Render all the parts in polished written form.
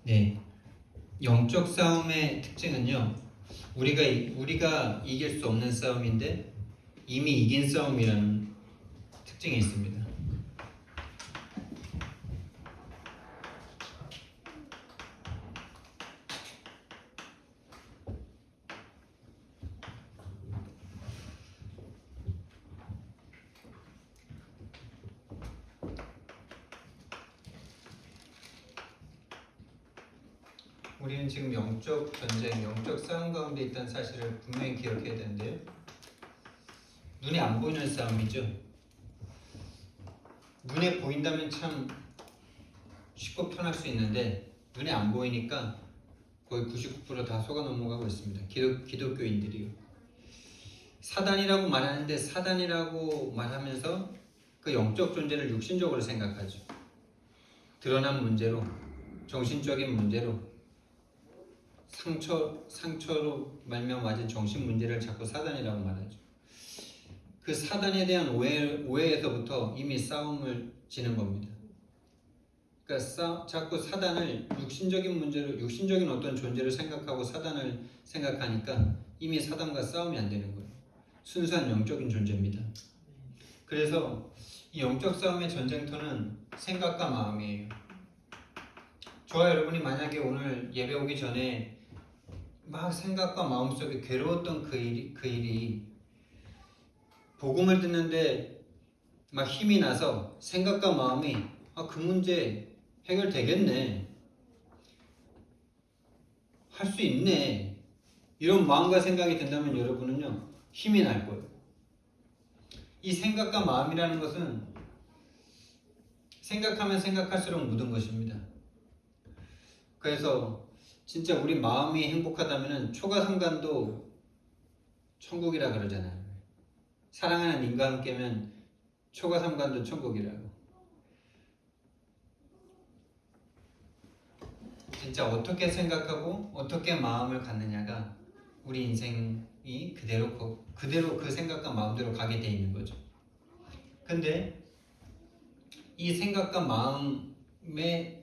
네, 영적 싸움의 특징은요. 우리가 이길 수 없는 싸움인데 이미 이긴 싸움이라는 특징이 있습니다. 우리는 지금 영적 전쟁, 영적 싸움 가운데 있다는 사실을 분명히 기억해야 되는데요. 눈에 안 보이는 싸움이죠. 눈에 보인다면 참 쉽고 편할 수 있는데 눈에 안 보이니까 거의 99% 다 속아 넘어가고 있습니다. 기독교인들이요. 사단이라고 말하는데 사단이라고 말하면서 그 영적 존재를 육신적으로 생각하죠. 드러난 문제로, 정신적인 문제로, 상처로 말미암아 정신 문제를 자꾸 사단이라고 말하죠. 그 사단에 대한 오해에서부터 이미 싸움을 지는 겁니다. 그러니까 자꾸 사단을 육신적인 문제로, 육신적인 어떤 존재를 생각하고 사단을 생각하니까 이미 사단과 싸움이 안 되는 거예요. 순수한 영적인 존재입니다. 그래서 이 영적 싸움의 전쟁터는 생각과 마음이에요. 저와 여러분이 만약에 오늘 예배 오기 전에 막 생각과 마음속에 괴로웠던 그 일이 복음을 듣는데 막 힘이 나서 생각과 마음이 그 문제 해결되겠네, 할 수 있네, 이런 마음과 생각이 든다면 여러분은요 힘이 날 거예요. 이 생각과 마음이라는 것은 생각하면 생각할수록 묻은 것입니다. 그래서 진짜 우리 마음이 행복하다면 초가상간도 천국이라 그러잖아요. 사랑하는 님과 함께면 초가상간도 천국이라고. 진짜 어떻게 생각하고 어떻게 마음을 갖느냐가 우리 인생이 그대로 그 생각과 마음대로 가게 돼 있는 거죠. 근데 이 생각과 마음에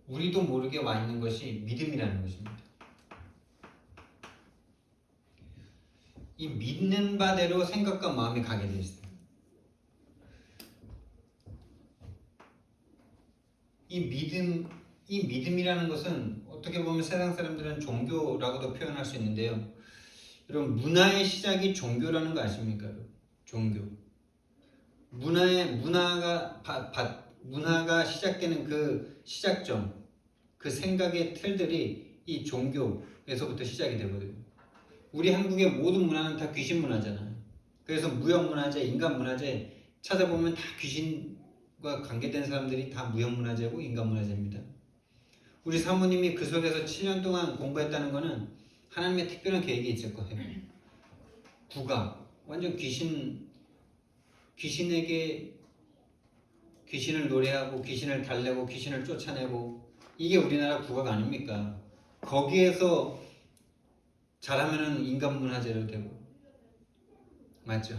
우리도 모르게 와 있는 것이 믿음이라는 것입니다. 이 믿는 바대로 생각과 마음이 가게 돼 있어요. 이 믿음이라는 것은 어떻게 보면 세상 사람들은 종교라고도 표현할 수 있는데요. 여러분, 문화의 시작이 종교라는 거 아십니까? 종교. 문화가 시작되는 그 시작점, 그 생각의 틀들이 이 종교에서부터 시작이 되거든요. 우리 한국의 모든 문화는 다 귀신 문화잖아요. 그래서 무형문화재, 인간문화재 찾아보면 다 귀신과 관계된 사람들이 다 무형문화재고 인간문화재입니다. 우리 사모님이 그 속에서 7년 동안 공부했다는 것은 하나님의 특별한 계획이 있을 거예요. 국악, 완전 귀신에게 귀신을 노래하고 귀신을 달래고 귀신을 쫓아내고, 이게 우리나라 국악 아닙니까? 거기에서 잘하면은 인간문화재로 되고, 맞죠?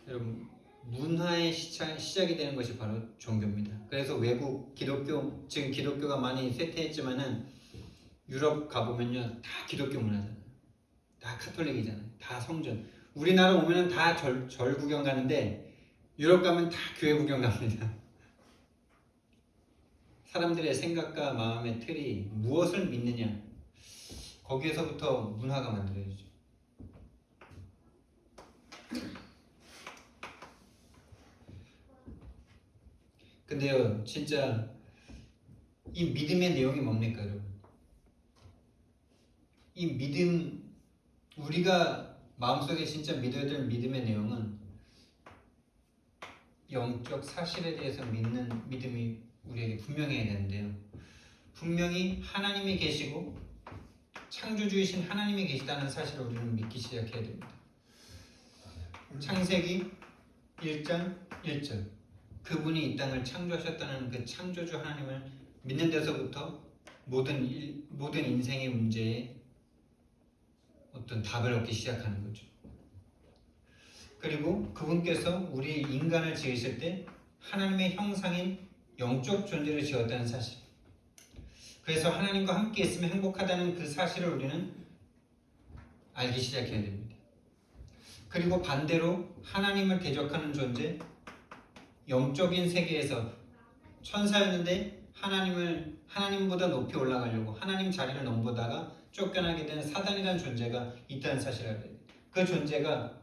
여러분, 문화의 시작이 되는 것이 바로 종교입니다. 그래서 외국 지금 기독교가 많이 쇠퇴했지만은 유럽 가보면요 다 기독교 문화잖아요. 다 카톨릭이잖아요. 다 성전. 우리나라 오면은 다 절 구경 가는데 유럽 가면 다 교회 구경 갑니다. 사람들의 생각과 마음의 틀이 무엇을 믿느냐, 거기에서부터 문화가 만들어지죠. 근데요, 진짜 이 믿음의 내용이 뭡니까, 여러분? 이 믿음, 우리가 마음속에 진짜 믿어야 될 믿음의 내용은 영적 사실에 대해서 믿는 믿음이 우리에게 분명해야 되는데요. 분명히 하나님이 계시고 창조주이신 하나님이 계시다는 사실을 우리는 믿기 시작해야 됩니다. 창세기 1장 1절, 그분이 이 땅을 창조하셨다는 그 창조주 하나님을 믿는 데서부터 모든 인생의 문제에 어떤 답을 얻기 시작하는 거죠. 그리고 그분께서 우리 인간을 지으실 때 하나님의 형상인 영적 존재를 지었다는 사실, 그래서 하나님과 함께 있으면 행복하다는 그 사실을 우리는 알기 시작해야 됩니다. 그리고 반대로 하나님을 대적하는 존재, 영적인 세계에서 천사였는데 하나님보다 높이 올라가려고 하나님 자리를 넘보다가 쫓겨나게 된 사단이라는 존재가 있다는 사실을 알아야 돼요. 그 존재가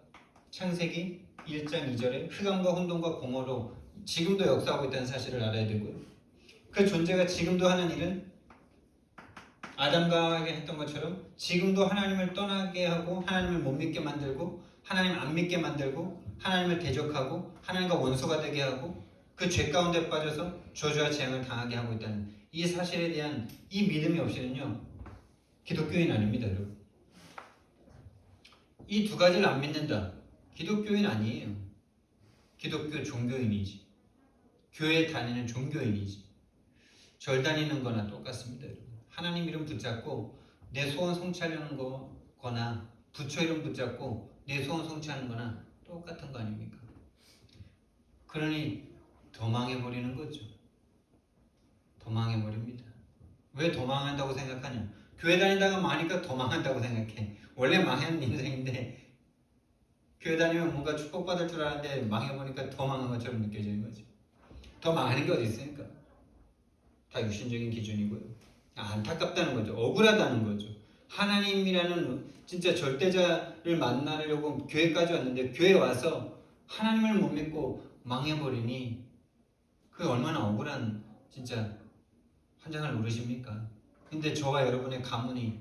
창세기 1장 2절에 흑암과 혼돈과 공허로 지금도 역사하고 있다는 사실을 알아야 되고요. 그 존재가 지금도 하는 일은 아담과 하와에게 했던 것처럼 지금도 하나님을 떠나게 하고 하나님을 못 믿게 만들고 하나님 안 믿게 만들고 하나님을 대적하고 하나님과 원수가 되게 하고 그 죄 가운데 빠져서 저주와 재앙을 당하게 하고 있다는 이 사실에 대한 이 믿음이 없이는요 기독교인 아닙니다, 여러분. 이 두 가지를 안 믿는다. 기독교인 아니에요. 기독교 종교인이지. 교회 다니는 종교인이지. 절 다니는 거나 똑같습니다, 여러분. 하나님 이름 붙잡고 내 소원 성취하려는 거나 부처 이름 붙잡고 내 소원 성취하는 거나 똑같은 거 아닙니까? 그러니 더 망해버리는 거죠. 더 망해버립니다. 왜 더 망한다고 생각하냐? 교회 다니다가 망하니까 더 망한다고 생각해. 원래 망한 인생인데 교회 다니면 뭔가 축복받을 줄 알았는데 망해보니까 더 망한 것처럼 느껴지는 거지. 더 망하는 게 어디 있습니까? 다 육신적인 기준이고요. 안타깝다는 거죠. 억울하다는 거죠. 하나님이라는 진짜 절대자를 만나려고 교회까지 왔는데 교회 와서 하나님을 못 믿고 망해버리니 그게 얼마나 억울한 진짜 환장을 노리십니까? 근데 저와 여러분의 가문이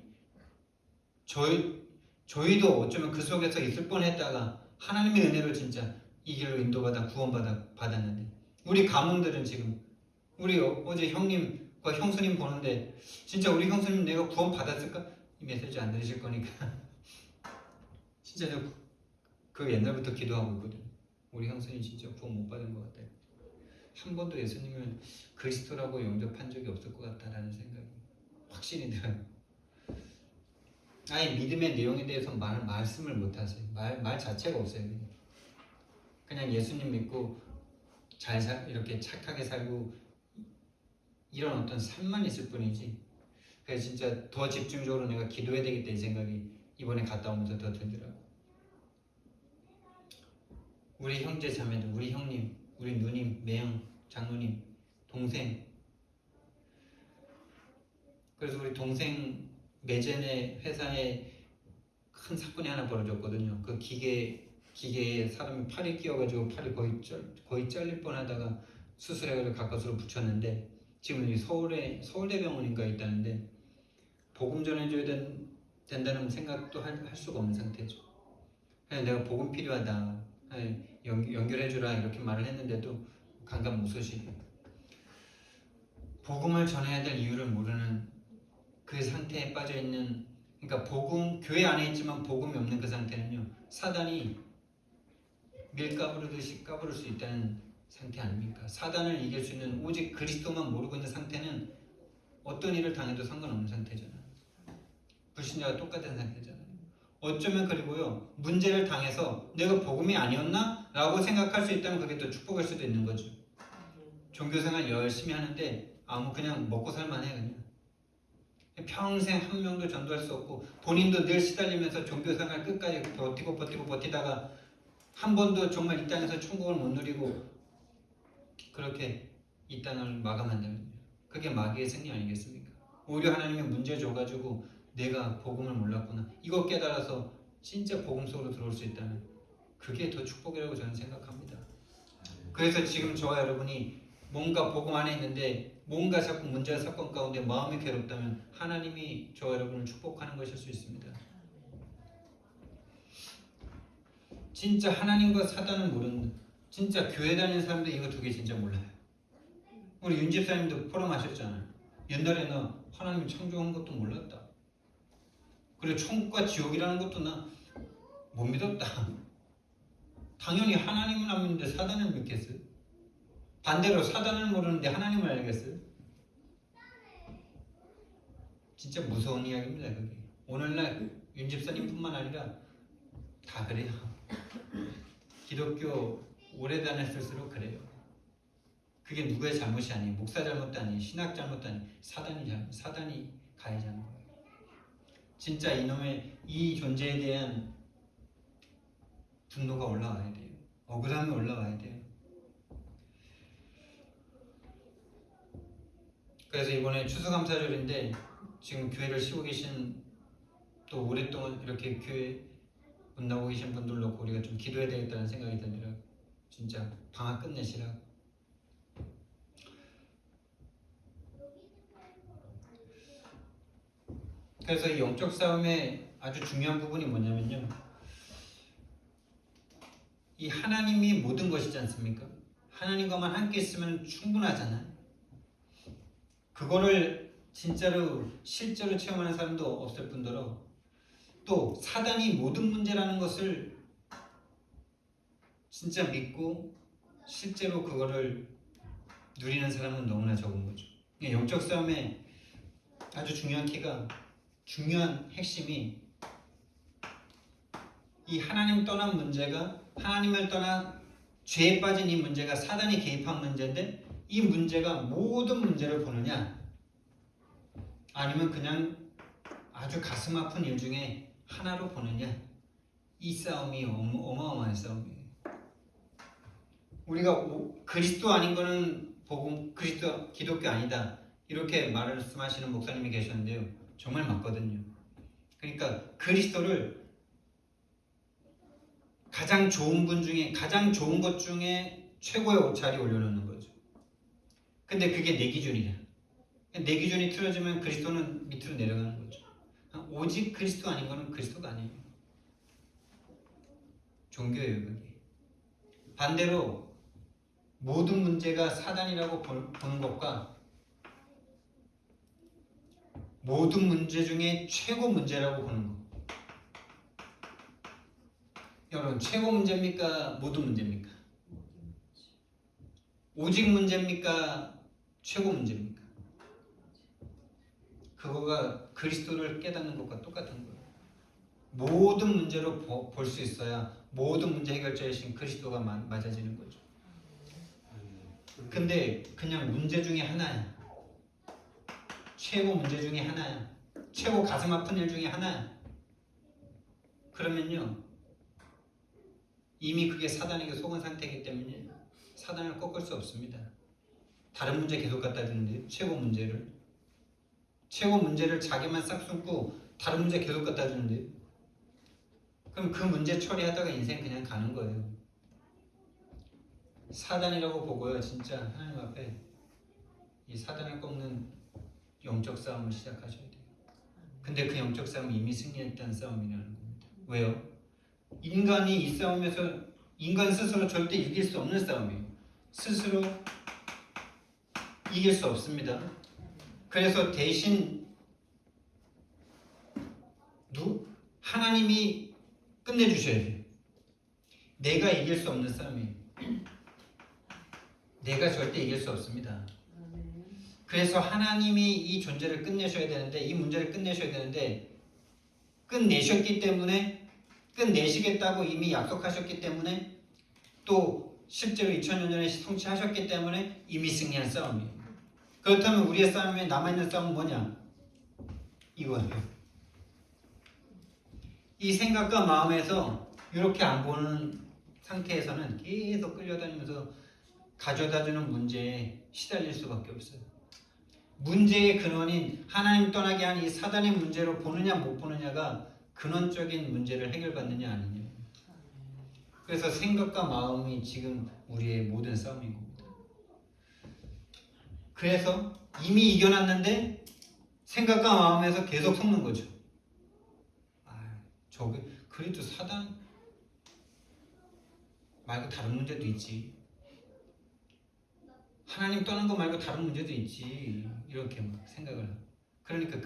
저희도 어쩌면 그 속에서 있을 뻔했다가 하나님의 은혜로 진짜 이 길로 인도받아 구원받았는데 우리 가문들은 지금 우리 어제 형님과 형수님 보는데 진짜 우리 형수님 내가 구원받았을까? 이 메시지 안 들으실 거니까 진짜 저 그 옛날부터 기도하고 있거든요. 우리 형수님 진짜 구원 못 받은 것 같아요. 한 번도 예수님을 그리스도라고 영접한 적이 없을 것 같다라는 생각이 확실히 들어요. 아예 믿음의 내용에 대해서 말씀을 못 하세요. 말 자체가 없어요. 그냥 예수님 믿고 이렇게 착하게 살고 이런 어떤 삶만 있을 뿐이지. 그래서 진짜 더 집중적으로 내가 기도해야 되겠다 이 생각이 이번에 갔다 오면서 더 들더라고. 우리 형제 자매들, 우리 형님, 우리 누님, 매형, 장로님, 동생. 그래서 우리 동생 매젠의 회사에 큰 사건이 하나 벌어졌거든요. 그 기계에 사람이 팔이 끼어가지고 팔이 거의 잘릴 뻔하다가 수술해가지고 가까스로 붙였는데 지금 이 서울대병원인가 있다는데 복음 전해줘야 된다는 생각도 할 수가 없는 상태죠. 그냥 내가 복음 필요하다, 연결해주라 이렇게 말을 했는데도 간간무소식이에요. 복음을 전해야 될 이유를 모르는 그 상태에 빠져있는, 그러니까 교회 안에 있지만 복음이 없는 그 상태는요 사단이 밀 까부르듯이 까부를 수 있다는 상태 아닙니까? 사단을 이길 수 있는 오직 그리스도만 모르고 있는 상태는 어떤 일을 당해도 상관없는 상태잖아요. 불신자와 똑같은 상태잖아요. 어쩌면 그리고요 문제를 당해서 내가 복음이 아니었나? 라고 생각할 수 있다면 그게 또 축복일 수도 있는 거죠. 종교생활 열심히 하는데 그냥 먹고 살만 해. 그냥 평생 한 명도 전도할 수 없고 본인도 늘 시달리면서 종교생활 끝까지 버티다가 한 번도 정말 이 땅에서 천국을 못 누리고 그렇게 이 땅을 마감한다면 그게 마귀의 승리 아니겠습니까? 오히려 하나님이 문제 줘가지고 내가 복음을 몰랐구나 이거 깨달아서 진짜 복음 속으로 들어올 수 있다면 그게 더 축복이라고 저는 생각합니다. 그래서 지금 저와 여러분이 뭔가 복음 안에 있는데 뭔가 자꾸 문제와 사건 가운데 마음이 괴롭다면 하나님이 저와 여러분을 축복하는 것일 수 있습니다. 진짜 하나님과 사단을 모르는 진짜 교회 다니는 사람들 이거 두 개 진짜 몰라요. 우리 윤 집사님도 포럼하셨잖아요. 옛날에 나 하나님 창조한 것도 몰랐다. 그리고 천국과 지옥이라는 것도 나 못 믿었다. 당연히 하나님을 안 믿는데 사단을 믿겠어요? 반대로 사단을 모르는데 하나님을 알겠어요? 진짜 무서운 이야기입니다. 그게 오늘날 윤 집사님뿐만 아니라 다 그래요. 기독교 오래 다녔을수록 그래요. 그게 누구의 잘못이 아니에요. 목사 잘못도 아니에요. 신학 잘못도 아니에요. 사단이 가해자는 거예요. 진짜 이놈의 이 존재에 대한 분노가 올라와야 돼요. 억울함이 올라와야 돼요. 그래서 이번에 추수감사절인데 지금 교회를 쉬고 계신 또 오랫동안 이렇게 교회 못 나오고 계신 분들 놓고 우리가 좀 기도해야 되겠다는 생각이 들더라고요. 진짜 방학 끝내시라고. 그래서 이 영적 싸움의 아주 중요한 부분이 뭐냐면요, 이 하나님이 모든 것이지 않습니까? 하나님과만 함께 있으면 충분하잖아요. 그거를 진짜로 실제로 체험하는 사람도 없을 뿐더러 또 사단이 모든 문제라는 것을 진짜 믿고 실제로 그거를 누리는 사람은 너무나 적은 거죠. 영적 싸움의 아주 중요한 키가, 중요한 핵심이 이 하나님 떠난 문제가, 하나님을 떠나 죄에 빠진 이 문제가 사단이 개입한 문제인데 이 문제가 모든 문제를 보느냐, 아니면 그냥 아주 가슴 아픈 일 중에 하나로 보느냐, 이 싸움이 어마어마한 싸움이에요. 우리가 그리스도 아닌 거는 복음, 그리스도 기독교 아니다 이렇게 말씀하시는 목사님이 계셨는데요, 정말 맞거든요. 그러니까 그리스도를 가장 좋은 분 중에, 가장 좋은 것 중에 최고의 자리에 올려놓는 거죠. 근데 그게 내 기준이야. 내 기준이 틀어지면 그리스도는 밑으로 내려가는 거죠. 오직 그리스도 아닌 거는 그리스도가 아니에요. 종교예요, 그게. 반대로 모든 문제가 사단이라고 보는 것과 모든 문제 중에 최고 문제라고 보는 것. 여러분, 최고 문제입니까? 모든 문제입니까? 오직 문제입니까? 최고 문제입니까? 그거가 그리스도를 깨닫는 것과 똑같은 거예요. 모든 문제로 볼 수 있어야 모든 문제 해결자이신 그리스도가 맞아지는 거죠. 근데 그냥 문제 중에 하나야. 최고 문제 중에 하나야. 최고 가슴 아픈 일 중에 하나야. 그러면요, 이미 그게 사단에게 속은 상태이기 때문에 사단을 꺾을 수 없습니다. 다른 문제 계속 갖다 주는데 최고 문제를 자기만 싹 숨고 다른 문제 계속 갖다 주는데, 그럼 그 문제 처리하다가 인생 그냥 가는 거예요. 사단이라고 보고요, 진짜 하나님 앞에 이 사단을 꺾는 영적 싸움을 시작하셔야 돼요. 근데 그 영적 싸움은 이미 승리했다는 싸움이라는 겁니다. 왜요? 인간이 이 싸움에서 인간 스스로 절대 이길 수 없는 싸움이에요. 스스로 이길 수 없습니다. 그래서 대신 하나님이 끝내주셔야 돼요. 내가 이길 수 없는 싸움이에요. 내가 절대 이길 수 없습니다. 그래서 하나님이 이 존재를 끝내셔야 되는데, 이 문제를 끝내셔야 되는데, 끝내셨기 때문에, 끝내시겠다고 이미 약속하셨기 때문에, 또 실제로 2000년 전에 성취하셨기 때문에 이미 승리한 싸움이에요. 그렇다면 우리의 싸움에 남아있는 싸움은 뭐냐? 이거예요. 이 생각과 마음에서 이렇게 안 보는 상태에서는 계속 끌려다니면서 가져다주는 문제에 시달릴 수밖에 없어요. 문제의 근원인 하나님 떠나게 한 이 사단의 문제로 보느냐 못 보느냐가 근원적인 문제를 해결받느냐 아니냐. 그래서 생각과 마음이 지금 우리의 모든 싸움인 겁니다. 그래서 이미 이겨놨는데 생각과 마음에서 계속 속는 거죠. 저게 그래도 사단 말고 다른 문제도 있지. 하나님 떠난 거 말고 다른 문제도 있지. 이렇게 막 생각을 하고. 그러니까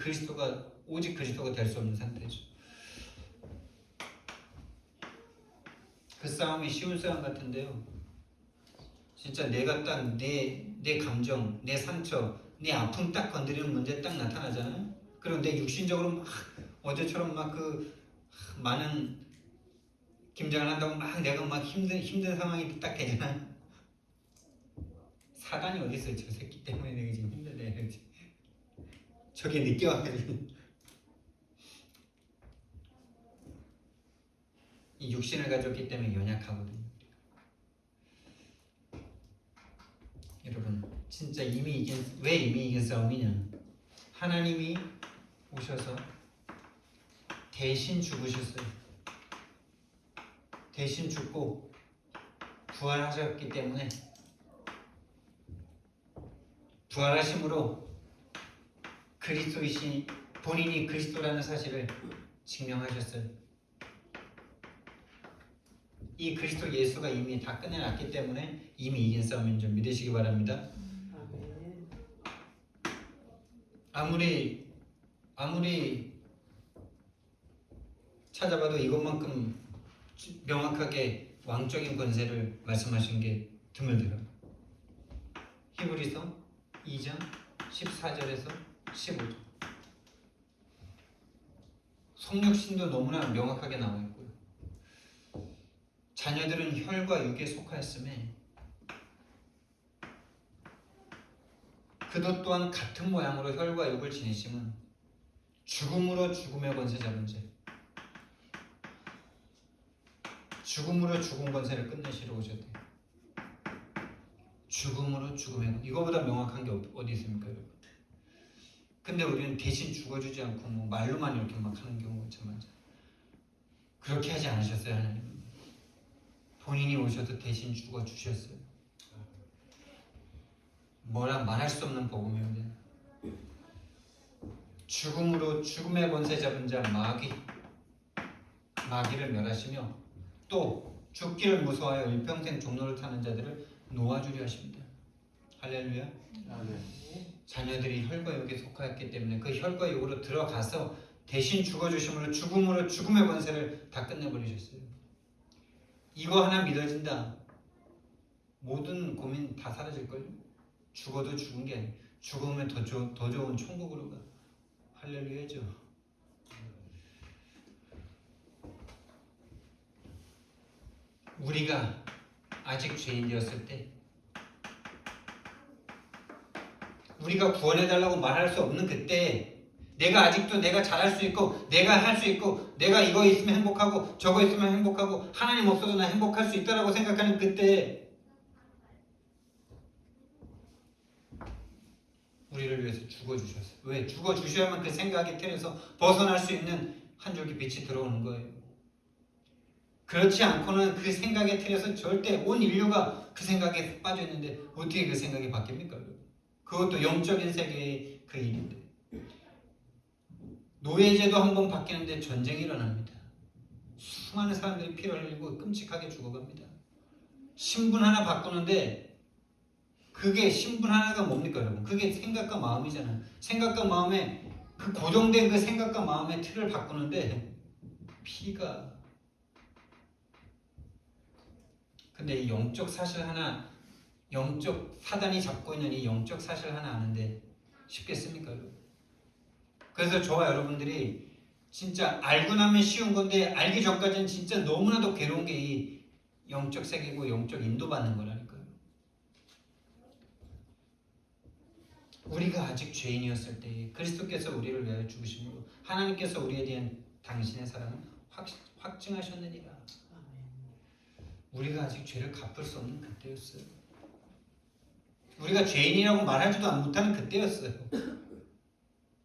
오직 그리스도가 될 수 없는 상태죠. 그 싸움이 쉬운 싸움 같은데요, 진짜 내가 딱 내 감정, 내 상처, 내 아픔 딱 건드리는 문제 딱 나타나잖아요. 그리고 내 육신적으로 막 어제처럼 막 많은 김장을 한다고 막 내가 막 힘든 상황이 딱 되잖아요. 사단이 어디 있어요? 저 새끼 때문에 내가 지금 힘들네. 저게 늦게 와가지고 이 육신을 가졌기 때문에 연약하거든요. 여러분 진짜 왜 이미 이긴 싸움이냐? 하나님이 오셔서 대신 죽으셨어요. 대신 죽고 부활하셨기 때문에 부활하심으로 그리스도이신 본인이 그리스도라는 사실을 증명하셨어요. 이 그리스도 예수가 이미 다 끝내놨기 때문에 이미 이긴 싸움인 줄 믿으시기 바랍니다. 아무리 찾아봐도 이것만큼 명확하게 왕적인 권세를 말씀하신 게 드물더라고요. 히브리서 2장 14절에서 15절. 성육신도 너무나 명확하게 나와 있고요. 자녀들은 혈과 육에 속하였음에 그도 또한 같은 모양으로 혈과 육을 지니심은 죽음으로 죽음의 권세 잡은 자, 죽음으로 죽음 권세를 끝내시러 오셨대요. 죽음으로 죽음의 권세. 이거보다 명확한 게 어디 있습니까, 여러분? 근데 우리는 대신 죽어주지 않고 뭐 말로만 이렇게 막 하는 경우가 참 많죠. 그렇게 하지 않으셨어요, 하나님. 본인이 오셔서 대신 죽어주셨어요. 뭐라 말할 수 없는 복음입니다. 죽음으로 죽음의 권세 잡은 자 마귀를 멸하시며 또 죽기를 무서워하여 일평생 종로를 타는 자들을 놓아주려 하십니다. 할렐루야. 아멘. 자녀들이 혈과 육에 속하였기 때문에 그 혈과 육으로 들어가서 대신 죽어주심으로 죽음으로 죽음의 권세를 다 끝내버리셨어요. 이거 하나 믿어진다, 모든 고민 다 사라질걸요. 죽어도 죽은 게 아니에요. 죽으면 더 좋은 천국으로 가. 할렐루야죠. 우리가 아직 죄인이었을 때 우리가 구원해달라고 말할 수 없는 그때 내가 아직도 내가 잘할 수 있고 내가 할 수 있고 내가 이거 있으면 행복하고 저거 있으면 행복하고 하나님 없어도 나 행복할 수 있다라고 생각하는 그때 우리를 위해서 죽어주셨어요. 왜? 죽어주셔야만 그 생각의 틀에서 벗어날 수 있는 한 줄기 빛이 들어오는 거예요. 그렇지 않고는 그 생각의 틀에서 절대 온 인류가 그 생각에 빠져있는데 어떻게 그 생각이 바뀝니까? 그것도 영적인 세계의 그 일인데. 노예제도 한번 바뀌는데 전쟁이 일어납니다. 수많은 사람들이 피를 흘리고 끔찍하게 죽어갑니다. 신분 하나 바꾸는데 그게 신분 하나가 뭡니까 여러분? 그게 생각과 마음이잖아요. 생각과 마음에 그 고정된 그 생각과 마음의 틀을 바꾸는데 피가. 근데 이 영적 사실 하나, 영적 사단이 잡고 있는 이 영적 사실 하나 아는데 쉽겠습니까 여러분? 그래서 저와 여러분들이 진짜 알고 나면 쉬운 건데 알기 전까지는 진짜 너무나도 괴로운 게 이 영적 세계고 영적 인도받는 거라니까요. 우리가 아직 죄인이었을 때 그리스도께서 우리를 위하여 죽으심으로 하나님께서 우리에 대한 당신의 사랑을 확증하셨느니라. 우리가 아직 죄를 갚을 수 없는 그때였어요. 우리가 죄인이라고 말하지도 못하는 그때였어요.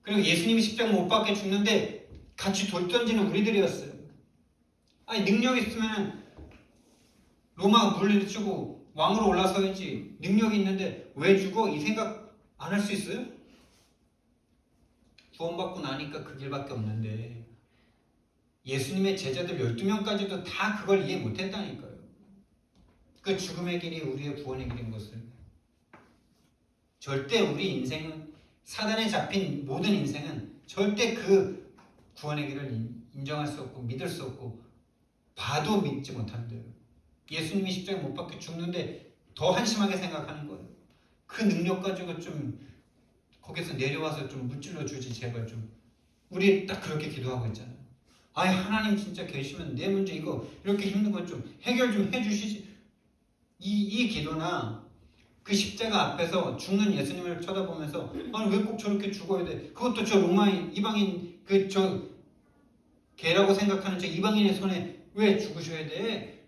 그리고 예수님이 십자가 못 박혀 죽는데 같이 돌 던지는 우리들이었어요. 아니 능력이 있으면 로마가 물리치고 왕으로 올라서야지. 능력이 있는데 왜 죽어? 이 생각 안 할 수 있어요? 구원받고 나니까 그 길밖에 없는데 예수님의 제자들 12명까지도 다 그걸 이해 못했다니까요. 그 죽음의 길이 우리의 구원의 길인 것을. 절대 우리 인생은 사단에 잡힌 모든 인생은 절대 그 구원의 길을 인정할 수 없고 믿을 수 없고 봐도 믿지 못한대요. 예수님이 십자가에 못 박혀 죽는데 더 한심하게 생각하는 거예요. 그 능력 가지고 좀 거기서 내려와서 좀 무찔러 주지 제발 좀. 우리 딱 그렇게 기도하고 있잖아요. 아니 하나님 진짜 계시면 내 문제 이거 이렇게 힘든 거 좀 해결 좀 해주시지. 이 기도나 그 십자가 앞에서 죽는 예수님을 쳐다보면서 아니 왜 꼭 저렇게 죽어야 돼? 그것도 저 로마인 이방인 그 저 개라고 생각하는 저 이방인의 손에 왜 죽으셔야 돼?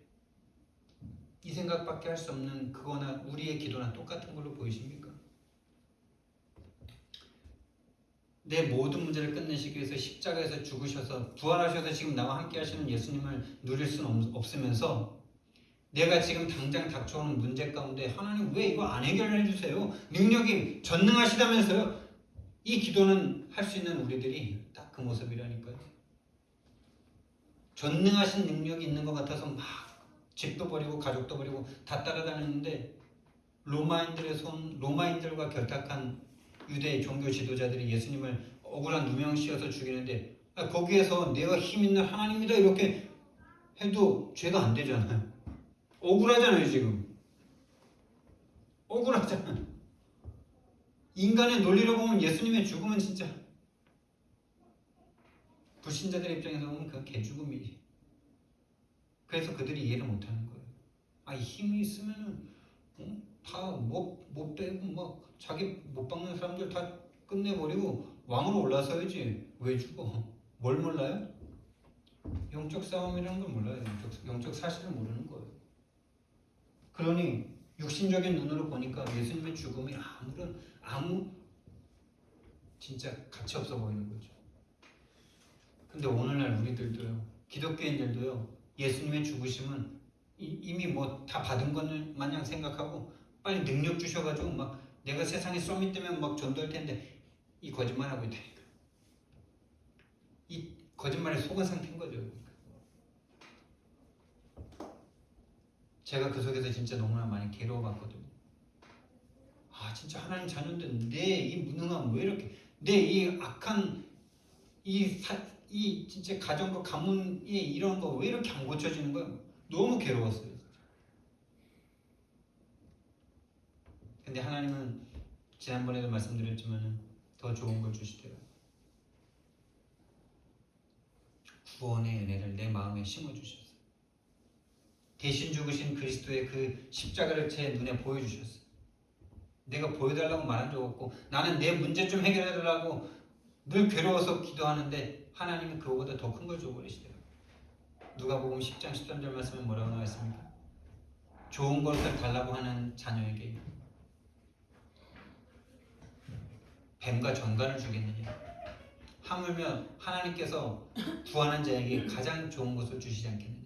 이 생각밖에 할 수 없는 그거나 우리의 기도나 똑같은 걸로 보이십니까? 내 모든 문제를 끝내시기 위해서 십자가에서 죽으셔서 부활하셔서 지금 나와 함께 하시는 예수님을 누릴 수는 없으면서 내가 지금 당장 닥쳐오는 문제 가운데 하나님 왜 이거 안 해결해 주세요? 능력이 전능하시다면서요? 이 기도는 할 수 있는 우리들이 딱 그 모습이라니까요. 전능하신 능력이 있는 것 같아서 막 집도 버리고 가족도 버리고 다 따라다녔는데 로마인들과 결탁한 유대 종교 지도자들이 예수님을 억울한 누명 씌워서 죽이는데 거기에서 내가 힘 있는 하나님이다 이렇게 해도 죄가 안 되잖아요. 억울하잖아요 지금. 억울하잖아요. 인간의 논리로 보면 예수님의 죽음은 진짜 불신자들의 입장에서 보면 그건 개죽음이지. 그래서 그들이 이해를 못하는 거예요. 아 힘이 있으면은 다 못 빼고 막 자기 못 박는 사람들 다 끝내버리고 왕으로 올라서야지. 왜 죽어? 뭘 몰라요? 영적 싸움이라는 걸 몰라요. 영적 사실을 모르는 거예요. 그러니 육신적인 눈으로 보니까 예수님의 죽음이 아무 진짜 가치 없어 보이는 거죠. 근데 오늘날 우리들도요, 기독교인들도요, 예수님의 죽으심은 이미 뭐 다 받은 것을 마냥 생각하고 빨리 능력 주셔가지고 막 내가 세상에 썸이 뜨면 막 전도할 텐데 이 거짓말하고 있다니까. 이 거짓말에 속은 상태인 거죠. 제가 그 속에서 진짜 너무나 많이 괴로워봤거든요. 아 진짜 하나님 자녀인데 내 이 무능함 왜 이렇게 내 이 악한 이 진짜 가정과 가문이 이런 거 왜 이렇게 안 고쳐지는 거야? 너무 괴로웠어요. 근데 하나님은 지난번에도 말씀드렸지만 더 좋은 걸 주시더라고요. 구원의 은혜를 내 마음에 심어주셨어요. 대신 죽으신 그리스도의 그 십자가를 제 눈에 보여주셨어요. 내가 보여달라고 말한 적 없고 나는 내 문제 좀 해결해달라고 늘 괴로워서 기도하는데 하나님은 그거보다 더 큰 걸 줘버리시더라고요. 누가복음 10장 13절 말씀에 뭐라고 나와 있습니까? 좋은 것을 달라고 하는 자녀에게 뱀과 정갈을 주겠느냐? 하물며 하나님께서 구하는 자에게 가장 좋은 것을 주시지 않겠느냐?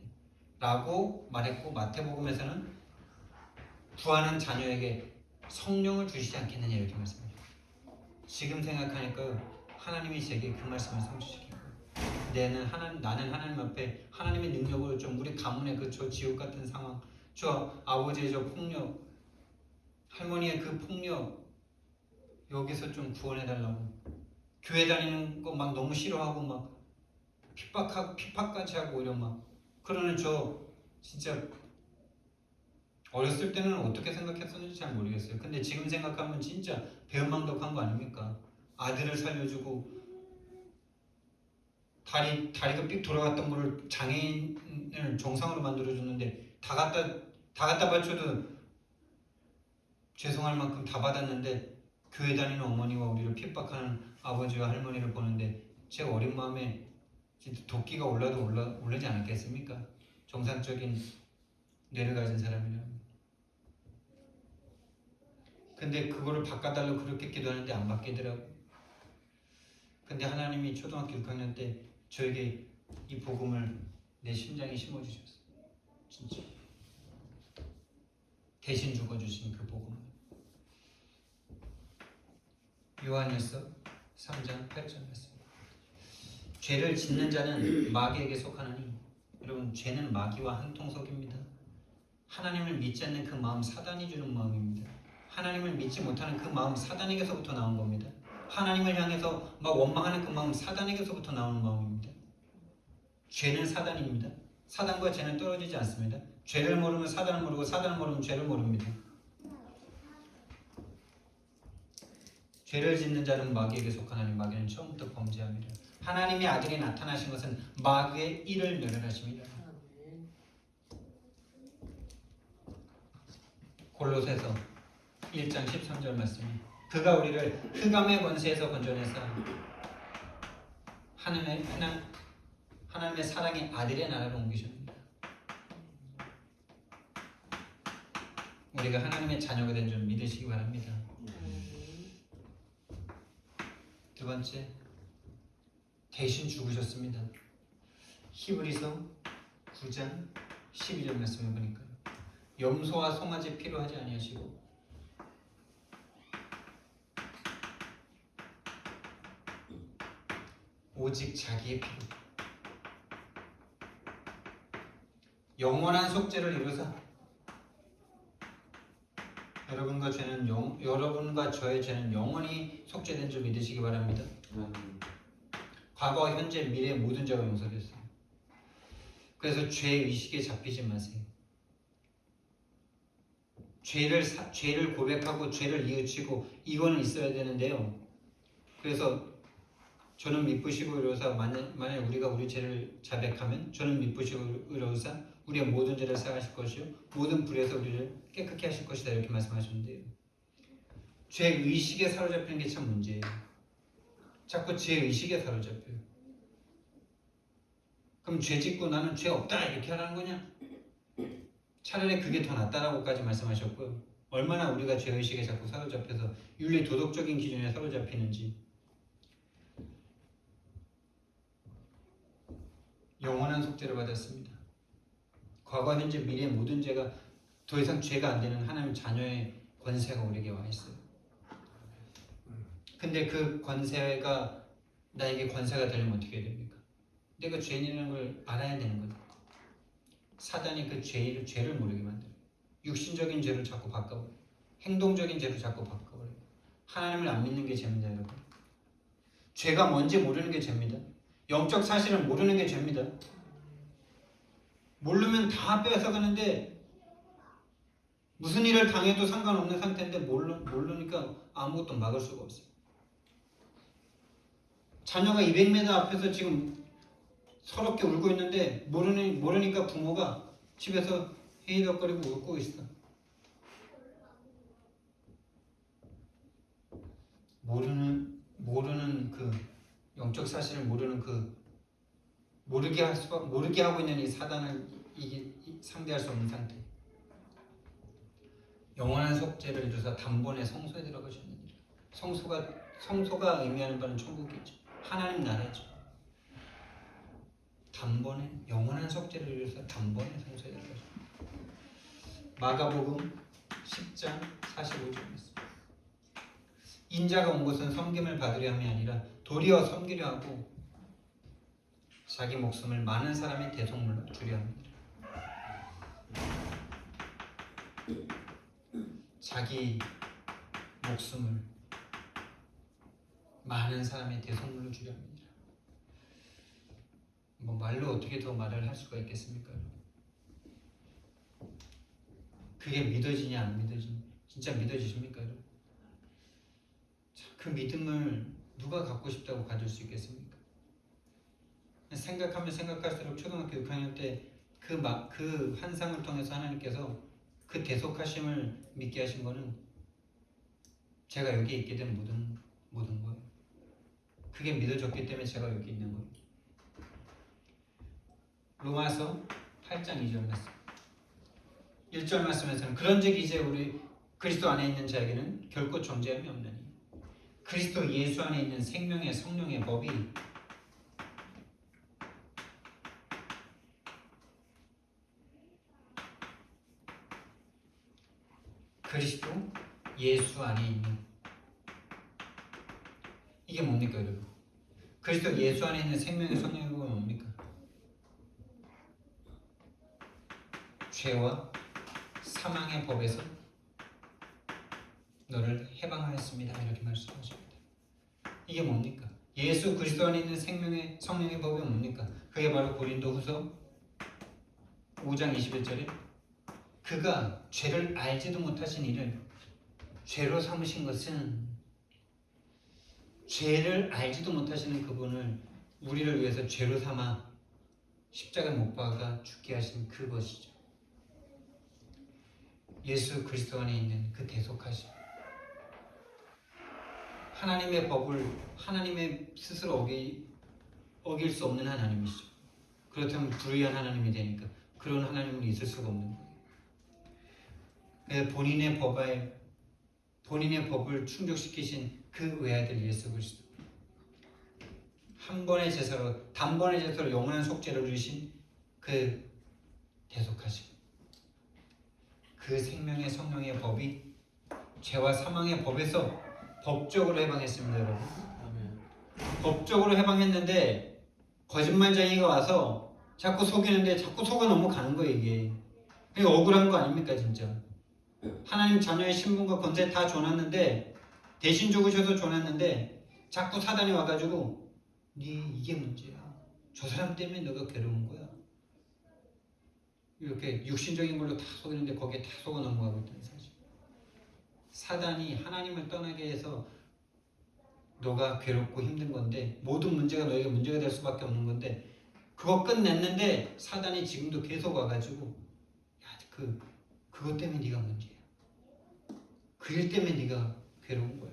라고 말했고 마태복음에서는 구하는 자녀에게 성령을 주시지 않겠느냐 이렇게 말씀합니다. 지금 생각하니까 하나님이 제게 그 말씀을 성취시킨 거예요. 나는 하나님 앞에 하나님의 능력으로 좀 우리 가문의 그 저 지옥 같은 상황, 저 아버지의 저 폭력, 할머니의 그 폭력 여기서 좀 구원해달라고. 교회 다니는 거 막 너무 싫어하고 막 핍박까지 하고 이런 막 그러는 저 진짜 어렸을 때는 어떻게 생각했었는지 잘 모르겠어요. 근데 지금 생각하면 진짜 배은망덕한 거 아닙니까? 아들을 살려주고 다리가 삑 돌아갔던 거를 장애인을 정상으로 만들어줬는데 다 갖다 바쳐도 죄송할 만큼 다 받았는데 교회 다니는 어머니와 우리를 핍박하는 아버지와 할머니를 보는데 제 어린 마음에 도끼가 올라도 오르지 않았겠습니까? 정상적인 뇌를 가진 사람이라면. 근데 그거를 바꿔달라고 그렇게 기도하는데 안 바뀌더라고요. 근데 하나님이 초등학교 6학년 때 저에게 이 복음을 내 심장에 심어주셨어요. 진짜 대신 죽어주신 그 복음. 요한일서 3장 8절 말씀. 죄를 짓는 자는 마귀에게 속하느니 여러분 죄는 마귀와 한통속입니다. 하나님을 믿지 않는 그 마음 사단이 주는 마음입니다. 하나님을 믿지 못하는 그 마음 사단에게서부터 나온 겁니다. 하나님을 향해서 막 원망하는 그 마음 사단에게서부터 나오는 마음입니다. 죄는 사단입니다. 사단과 죄는 떨어지지 않습니다. 죄를 모르면 사단을 모르고 사단을 모르면 죄를 모릅니다. 죄를 짓는 자는 마귀에게 속하나니 마귀는 처음부터 범죄함이라. 하나님의 아들이 나타나신 것은 마귀의 일을 멸하심이라. 골로새서 1장 13절 말씀. 그가 우리를 흑암의 권세에서 건져내사 하나님의 사랑의 아들의 나라로 옮기십니다. 우리가 하나님의 자녀가 된 줄 믿으시기 바랍니다. 두 번째, 대신 죽으셨습니다. 히브리서 9장 12절 말씀을 보니까 염소와 송아지 피로 하지 아니하시고 오직 자기의 피로 영원한 속죄를 이루사 여러분과 저의 죄는 영원히 속죄된 줄 믿으시기 바랍니다. 과거, 현재, 미래 모든 죄가 용서됐어요. 그래서 죄 의식에 잡히지 마세요. 죄를 고백하고 죄를 뉘우치고 이거는 있어야 되는데요. 그래서 저는 미쁘시고 이로사 만약 우리가 우리 죄를 자백하면 저는 미쁘시고 이로사 우리의 모든 죄를 사하실 것이요 모든 불에서 우리를 깨끗게 하실 것이다 이렇게 말씀하셨는데요. 죄 의식에 사로잡히는 게 참 문제예요. 자꾸 죄 의식에 사로잡혀요. 그럼 죄 짓고 나는 죄 없다 이렇게 하라는 거냐? 차라리 그게 더 낫다라고까지 말씀하셨고요. 얼마나 우리가 죄 의식에 자꾸 사로잡혀서 윤리 도덕적인 기준에 사로잡히는지. 영원한 속죄를 받았습니다. 과거, 현재, 미래 모든 죄가 더 이상 죄가 안 되는 하나님 자녀의 권세가 우리에게 와 있어요. 근데 그 권세가 나에게 권세가 되려면 어떻게 됩니까? 내가 죄인이라는 걸 알아야 되는 거다. 사단이 그 죄를 모르게 만들어요. 육신적인 죄를 자꾸 바꿔버려요. 행동적인 죄를 자꾸 바꿔버려요. 하나님을 안 믿는 게 죄입니다, 여러분. 죄가 뭔지 모르는 게 죄입니다. 영적 사실을 모르는 게 죄입니다. 모르면 다 뺏어가는데 무슨 일을 당해도 상관없는 상태인데 모르니까 아무것도 막을 수가 없어요. 자녀가 200m 앞에서 지금 서럽게 울고 있는데 모르니까 부모가 집에서 헤이덕거리고 웃고 있어. 모르는 그 영적 사실을 모르는 그 모르게 하고 있는 이 사단을 상대할 수 없는 상태. 영원한 속죄를 이루사 단번에 성소에 들어가셨느니라. 성소가 의미하는 바는 천국이죠. 하나님 나라죠. 단번에 영원한 속죄를 이루사 단번에 성소에 들어가셨습니다. 마가복음 10장 45절입니다. 인자가 온 것은 섬김을 받으려 함이 아니라 도리어 섬기려 하고 자기 목숨을 많은 사람의 대속물로 주려 합니다. 자기 목숨을 많은 사람의 대속물로 주려 합니다. 뭐 말로 어떻게 더 말을 할 수가 있겠습니까? 그게 믿어지냐 안 믿어지냐? 진짜 믿어지십니까? 그 믿음을 누가 갖고 싶다고 가질 수 있겠습니까? 생각하면 생각할수록 초등학교 6학년 때 그 환상을 통해서 하나님께서 그 대속하심을 믿게 하신 거는 제가 여기 있게 된 모든 거예요. 그게 믿어졌기 때문에 제가 여기 있는 거예요. 로마서 8장 2절 말씀. 1절 말씀에서는 그런즉 이제 우리 그리스도 안에 있는 자에게는 결코 정죄함이 없나니 그리스도 예수 안에 있는 생명의 성령의 법이 그리스도 예수 안에 있는 이게 뭡니까 여러분? 그리스도 예수 안에 있는 생명의 성령의 법은 뭡니까? 죄와 사망의 법에서 너를 해방하였습니다 이렇게 말씀하십니다. 이게 뭡니까? 예수 그리스도 안에 있는 생명의 성령의 법이 뭡니까? 그게 바로 고린도후서 5장 21절에 그가 죄를 알지도 못하신 이를 죄로 삼으신 것은 죄를 알지도 못하시는 그분을 우리를 위해서 죄로 삼아 십자가에 못 박아 죽게 하신 그것이죠. 예수 그리스도 안에 있는 그 대속하심. 하나님의 법을 하나님의 스스로 어길 수 없는 하나님이시죠. 그렇다면 불의한 하나님이 되니까 그런 하나님은 있을 수가 없는 거예요. 본인의 법을 충족시키신 그 외아들 예수 그리스도, 한 번의 제사로, 단번의 제사로 영원한 속죄를 이루신 그 대속하심, 그 생명의 성령의 법이 죄와 사망의 법에서 법적으로 해방했습니다, 여러분. 아멘. 법적으로 해방했는데 거짓말쟁이가 와서 자꾸 속이는데 자꾸 속아 넘어가는 거예요, 이게. 이게 억울한 거 아닙니까, 진짜? 하나님 자녀의 신분과 권세 다 줘놨는데, 대신 죽으셔서 줘놨는데 자꾸 사단이 와가지고 네 이게 문제야. 저 사람 때문에 너가 괴로운 거야. 이렇게 육신적인 걸로 다 속이는데 거기에 다 속아 넘어가고 있다는 사실. 사단이 하나님을 떠나게 해서 너가 괴롭고 힘든 건데, 모든 문제가 너에게 문제가 될 수밖에 없는 건데, 그거 끝냈는데 사단이 지금도 계속 와가지고 야, 그것 때문에 네가 문제야. 그 일 때문에 네가 괴로운 거야.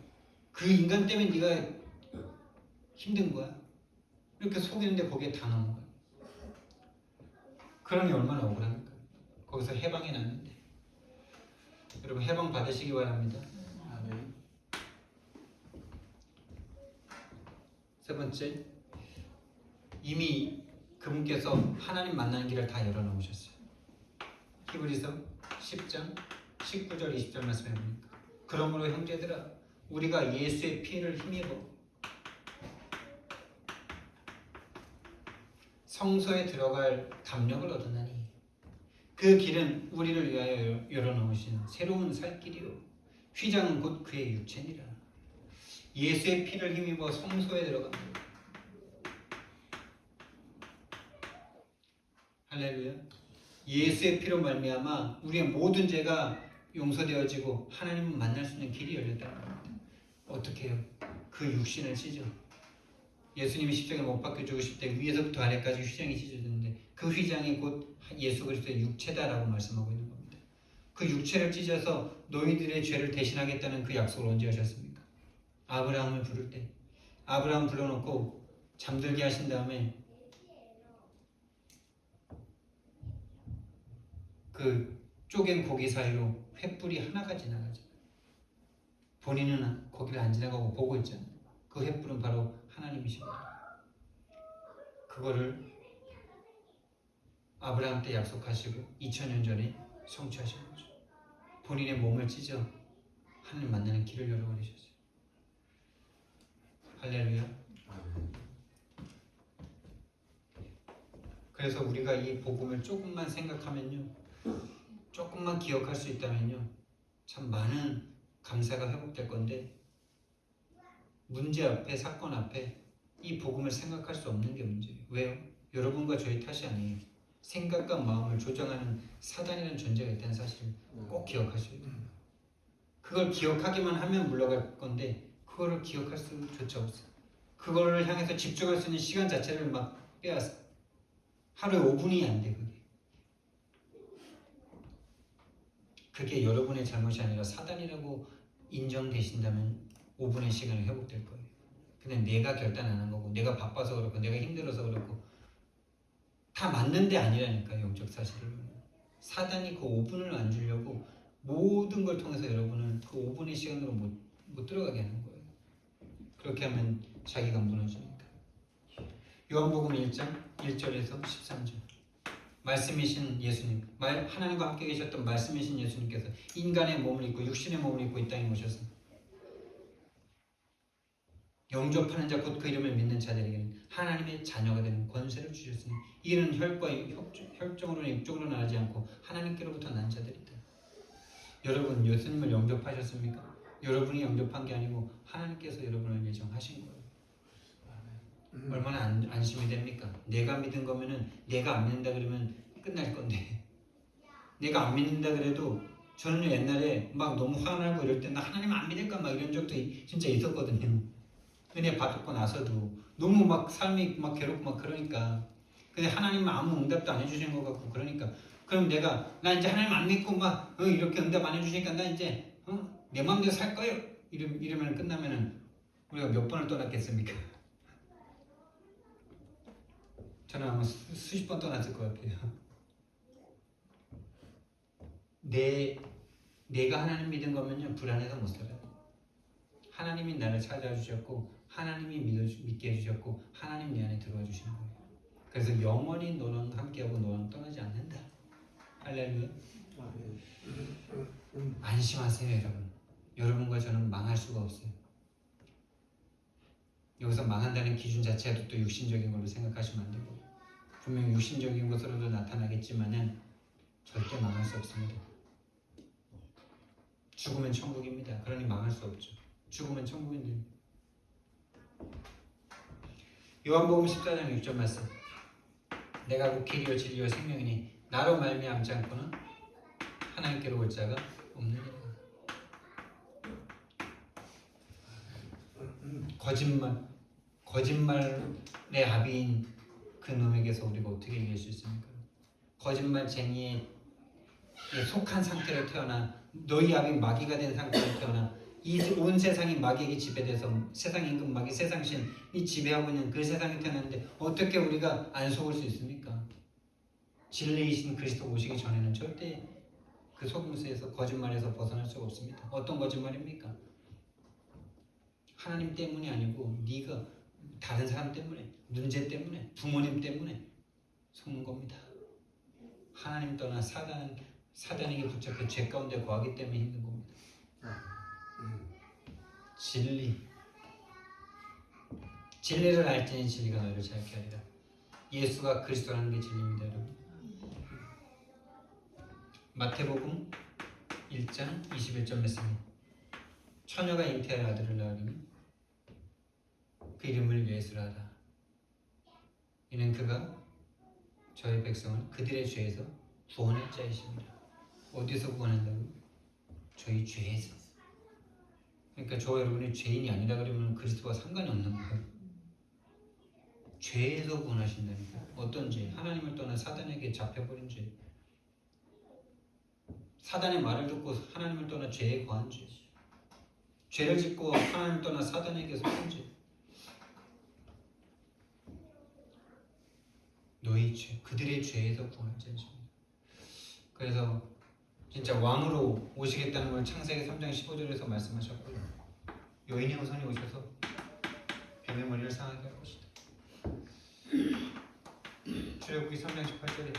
그 인간 때문에 네가 힘든 거야. 이렇게 속이는데 거기에 다 넘어가요. 그러니 얼마나 억울합니까? 거기서 해방이 났는데. 여러분 해방 받으시기 바랍니다. 아멘. 세 번째, 이미 그분께서 하나님 만나는 길을 다 열어놓으셨어요. 히브리서 10장 19절 20절 말씀해 보니까, 그러므로 형제들아 우리가 예수의 피를 힘입어 성소에 들어갈 담력을 얻었나니 그 길은 우리를 위하여 열어놓으신 새로운 살 길이요 휘장은 곧 그의 육체니라. 예수의 피를 힘입어 성소에 들어간다. 할렐루야. 예수의 피로 말미암아 우리의 모든 죄가 용서되어지고 하나님을 만날 수 있는 길이 열렸다는 겁니다. 어떻게 해요? 그 육신을 찢어. 예수님이 십자가에 못 박혀 죽으실 때 위에서부터 아래까지 휘장이 찢어졌는데 그 휘장이 곧 예수 그리스도의 육체다라고 말씀하고 있는 겁니다. 그 육체를 찢어서 너희들의 죄를 대신하겠다는 그 약속을 언제 하셨습니까? 아브라함을 부를 때. 아브라함 불러놓고 잠들게 하신 다음에 그 쪼갠 고기 사이로 횃불이 하나가 지나가죠. 본인은 거기를 안 지나가고 보고 있잖아요. 그 횃불은 바로 하나님이십니다. 그거를 아브라함 때 약속하시고 2000년 전에 성취하신 거죠. 본인의 몸을 찢어 하나님 만나는 길을 열어버리셨어요. 할렐루야. 아멘. 그래서 우리가 이 복음을 조금만 생각하면요, 조금만 기억할 수 있다면요, 참 많은 감사가 회복될 건데, 문제 앞에, 사건 앞에 이 복음을 생각할 수 없는 게 문제예요. 왜요? 여러분과 저희 탓이 아니에요. 생각과 마음을 조정하는 사단이라는 존재가 있다는 사실을 꼭 기억하셔야 돼요. 그걸 기억하기만 하면 물러갈 건데 그거를 기억할 수조차 없어요. 그거를 향해서 집중할 수 있는 시간 자체를 막 빼앗아. 하루에 5분이 안 돼, 그게. 그게 여러분의 잘못이 아니라 사단이라고 인정되신다면 5분의 시간이 회복될 거예요. 근데 내가 결단 안 한 거고, 내가 바빠서 그렇고, 내가 힘들어서 그렇고, 다 맞는 데 아니라니까요. 영적 사실을. 사단이 그 5분을 안 주려고 모든 걸 통해서 여러분을 그 5분의 시간으로 못 들어가게 하는 거예요. 그렇게 하면 자기가 무너지니까. 요한복음 1장 1절에서 13절. 말씀이신 예수님, 하나님과 함께 계셨던 말씀이신 예수님께서 인간의 몸을 입고 육신의 몸을 입고 이 땅에 오셔서 영접하는 자 곧 그 이름을 믿는 자들에게는 하나님의 자녀가 되는 권세를 주셨으니 이는 혈과 혈종으로나 육종으로나 나지 않고 하나님께로부터 난 자들이다. 여러분 예수님을 영접하셨습니까? 여러분이 영접한 게 아니고 하나님께서 여러분을 예정하신 거예요. 얼마나 안심이 됩니까? 내가 믿은 거면은, 내가 안 믿는다 그러면 끝날 건데, 내가 안 믿는다 그래도 저는 옛날에 막 너무 화나고 이럴 때 나 하나님 안 믿을까 막 이런 적도 진짜 있었거든요. 은혜 받고 나서도 너무 막 삶이 막 괴롭고 막 그러니까, 근데 하나님은 아무 응답도 안 해주시는 것 같고 그러니까, 그럼 나 이제 하나님 안 믿고 막 이렇게 응답 안 해주시니까 나 이제 내 마음대로 살 거예요 이러면 끝나면은 우리가 몇 번을 떠났겠습니까? 저는 아마 수십 번 떠났을 것 같아요. 내가 하나님 믿은 거면요 불안해서 못 살아요. 하나님이 나를 찾아주셨고 하나님이 믿게 해주셨고 하나님 내 안에 들어와 주신 거예요. 그래서 영원히 너는 함께하고 너는 떠나지 않는다. 할렐루야. 아멘. 안심하세요 여러분. 여러분과 저는 망할 수가 없어요. 여기서 망한다는 기준 자체도 또 육신적인 걸로 생각하시면 안 되고 분명 육신적인 것으로도 나타나겠지만은 절대 망할 수 없습니다. 죽으면 천국입니다. 그러니 망할 수 없죠. 죽으면 천국인데. 요한복음 14장 6절 말씀. 내가 곧 길이요 진리요 생명이니 나로 말미암지 않고는 하나님께로 올 자가 없느니라. 거짓말의 아비인 그 놈에게서 우리가 어떻게 이길 수 있습니까? 거짓말쟁이에 속한 상태로 태어나 너희 아비 마귀가 된 상태로 태어나 이 온 세상이 마귀에게 지배돼서 세상 임금 마귀 세상신이 지배하고 있는 그 세상에 태어났는데 어떻게 우리가 안 속을 수 있습니까? 진리이신 그리스도 오시기 전에는 절대 그 속임수에서 거짓말에서 벗어날 수가 없습니다. 어떤 거짓말입니까? 하나님 때문이 아니고 네가 다른 사람 때문에 문제 때문에 부모님 때문에 속는 겁니다. 하나님 떠나 사단에게 붙잡혀 죄 가운데 거하기 때문에 힘든 겁니다. 진리를 알지니 진리가 너희를 자유케 하리라. 예수가 그리스도라는 게 진리입니다, 여러분. 마태복음 1장 21절 말씀. 처녀가 잉태할 아들을 낳으리니 그 이름을 예수라 하라. 이는 그가 저희 백성을 그들의 죄에서 구원할 자이십니다. 어디서 구원한다고요? 저희 죄에서. 그러니까 저와 여러분이 죄인이 아니라 그러면 그리스도와 상관이 없는 거예요. 죄에서 구원하신다니까. 어떤 죄? 하나님을 떠나 사단에게 잡혀버린 죄. 사단의 말을 듣고 하나님을 떠나 죄에 거한 죄. 죄를 짓고 하나님을 떠나 사단에게 속한 죄. 너희 죄, 그들의 죄에서 구원할 자이십니다. 그래서 진짜 왕으로 오시겠다는 걸 창세기 3장 15절에서 말씀하셨고요. 여인의 후손이 오셔서 뱀의 머리를 상하게 할 것이다. 출애굽기 3장 18절에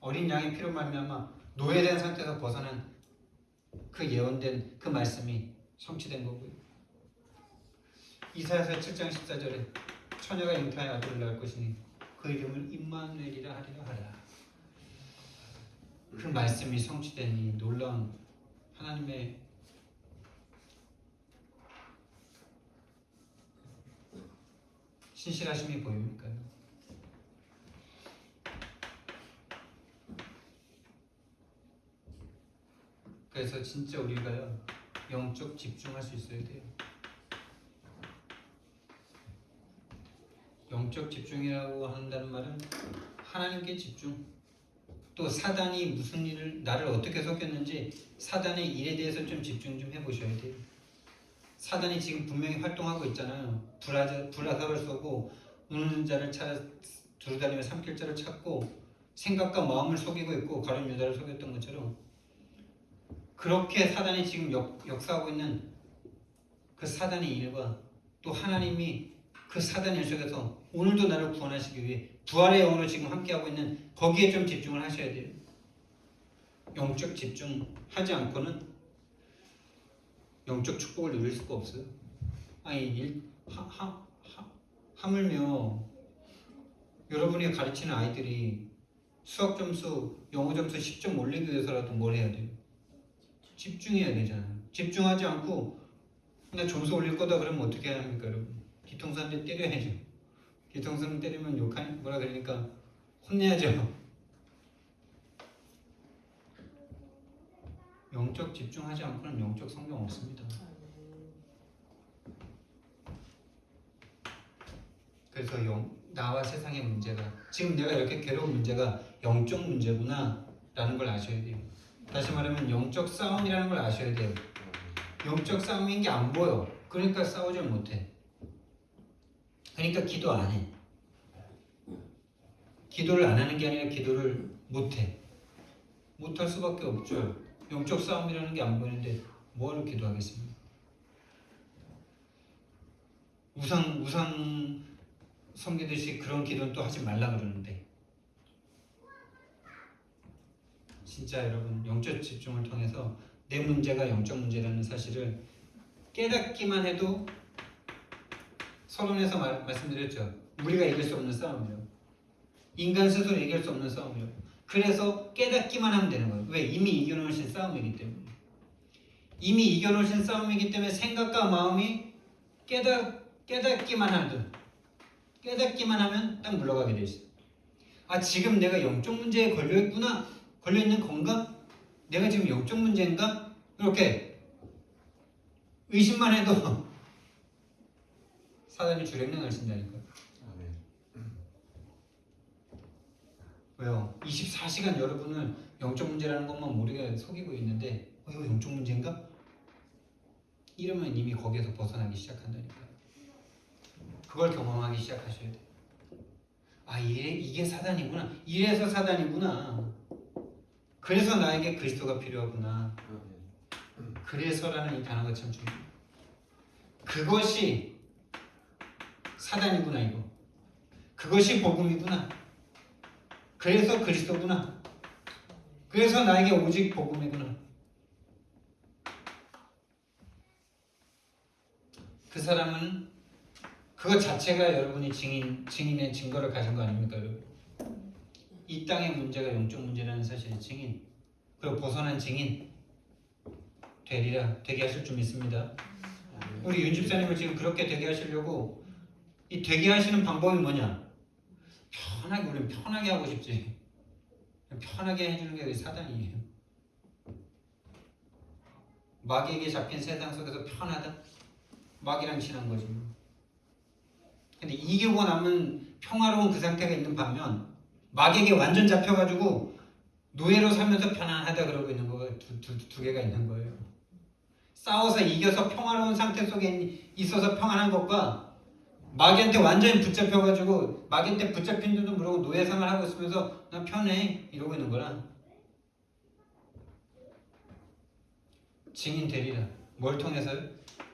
어린 양의 피로 말미암아 노예된 상태에서 벗어난 그 예언된 그 말씀이 성취된 거고요. 이사야서 7장 14절에 처녀가 잉태하여 아들을 낳을 것이니 그 이름을 임마누엘이라 하리라 하라. 그 말씀이 성취된 이 놀라운 하나님의 신실하심이 보입니까? 그래서 진짜 우리가 영적 집중할 수 있어야 돼요. 영적 집중이라고 한다는 말은 하나님께 집중, 또 사단이 무슨 일을 나를 어떻게 속였는지 사단의 일에 대해서 좀 집중 좀 해보셔야 돼요. 사단이 지금 분명히 활동하고 있잖아요. 불화살을 쏘고 우는 자를 찾아 두루다니며 삼킬 자를 찾고 생각과 마음을 속이고 있고 가룟 유다를 속였던 것처럼 그렇게 사단이 지금 역사하고 있는 그 사단의 일과 또 하나님이 그 사단 일 속에서 오늘도 나를 구원하시기 위해 부활의 영으로 지금 함께하고 있는 거기에 좀 집중을 하셔야 돼요. 영적 집중하지 않고는 영적 축복을 누릴 수가 없어요. 아니 하물며 여러분이 가르치는 아이들이 수학 점수, 영어 점수 10점 올리기 위해서라도 뭘 해야 돼요? 집중해야 되잖아요. 집중하지 않고 나 점수 올릴 거다 그러면 어떻게 해야 합니까, 여러분? 뒤통수 한 대 때려야죠. 뒤통수는 때리면 뭐라 그러니까 혼내야죠. 영적 집중하지 않고는 영적 성경 없습니다. 그래서 나와 세상의 문제가 지금 내가 이렇게 괴로운 문제가 영적 문제구나 라는 걸 아셔야 돼요. 다시 말하면 영적 싸움이라는 걸 아셔야 돼요. 영적 싸움인 게 안 보여. 그러니까 싸우질 못해. 그러니까 기도 안 해. 기도를 안 하는 게 아니라 기도를 못 해. 못할 수밖에 없죠. 영적 싸움이라는 게 안 보이는데 뭐하러 기도하겠습니까? 우상 섬기듯이 그런 기도는 또 하지 말라 그러는데, 진짜 여러분 영적 집중을 통해서 내 문제가 영적 문제라는 사실을 깨닫기만 해도, 서론에서 말씀드렸죠. 우리가 이길 수 없는 싸움이죠. 인간 스스로 이길 수 없는 싸움이죠. 그래서 깨닫기만 하면 되는 거예요. 왜? 이미 이겨놓으신 싸움이기 때문에. 이미 이겨놓으신 싸움이기 때문에 생각과 마음이 깨닫기만 하면 딱 물러가게 돼 있어요. 아, 지금 내가 영적 문제에 걸려있구나, 걸려있는 건가? 내가 지금 영적 문제인가? 이렇게 의심만 해도 사단이 주랭랑을 친다니까요. 아멘. 왜요? 24시간 여러분을 영적 문제라는 것만 모르게 속이고 있는데, 이거 영적 문제인가? 이러면 이미 거기에서 벗어나기 시작한다니까요. 그걸 경험하기 시작하셔야 돼요. 아, 이게 사단이구나. 이래서 사단이구나. 그래서 나에게 그리스도가 필요하구나. 아멘. 그래서라는 이 단어가 참 중요해요. 그것이 사단이구나, 이거. 그것이 복음이구나. 그래서 그리스도구나. 그래서 나에게 오직 복음이구나. 그 사람은 그것 자체가 여러분이 증인의 증거를 가진 거 아닙니까, 여러분? 이 땅의 문제가 영적 문제라는 사실의 증인, 그리고 벗어난 증인 되게 하실 줄 믿습니다. 우리 윤 집사님을 지금 그렇게 되게 하시려고, 이 되게 하시는 방법이 뭐냐? 우리는 편하게 하고 싶지. 편하게 해주는 게 사단이에요. 마귀에게 잡힌 세상 속에서 편하다? 마귀랑 친한 거지. 근데 이기고 나면 평화로운 그 상태가 있는 반면, 마귀에게 완전 잡혀가지고 노예로 살면서 편안하다 그러고 있는 거가 두 개가 있는 거예요. 싸워서 이겨서 평화로운 상태 속에 있어서 평안한 것과, 마귀한테 완전히 붙잡혀가지고 마귀한테 붙잡힌 줄도 모르고 노예 생활하고 있으면서 난 편해 이러고 있는 거라. 증인 되리라. 뭘 통해서요?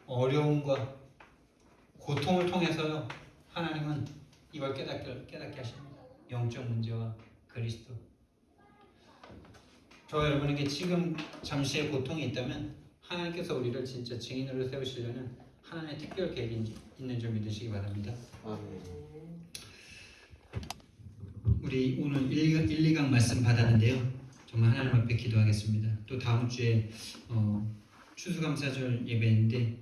어려움과 고통을 통해서요. 하나님은 이걸 깨닫게 하십니다. 영적 문제와 그리스도. 저와 여러분에게 지금 잠시의 고통이 있다면 하나님께서 우리를 진짜 증인으로 세우시려는 하나님의 특별 계획이 있는 줄 믿으시기 바랍니다. 아멘. 우리 오늘 1, 2강 말씀 받았는데요. 정말 하나님 앞에 기도하겠습니다. 또 다음 주에 추수감사절 예배인데,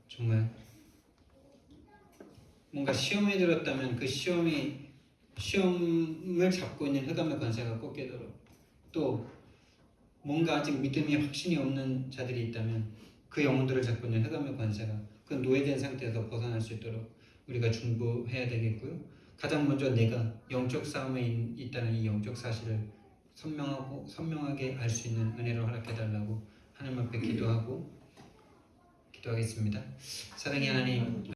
정말 뭔가 시험에 들었다면 그 시험을 잡고 있는 흑암의 권세가 꺾이도록, 또 뭔가 아직 믿음이 확신이 없는 자들이 있다면 그 영혼들을 잡고 있는 흑암의 권세가 그 노예된 상태에서 벗어날 수 있도록 우리가 중보해야 되겠고요. 가장 먼저 내가 영적 싸움에 있다는 이 영적 사실을 선명하게 알 수 있는 은혜를 허락해달라고 하나님 앞에 기도하겠습니다. 사랑의 하나님,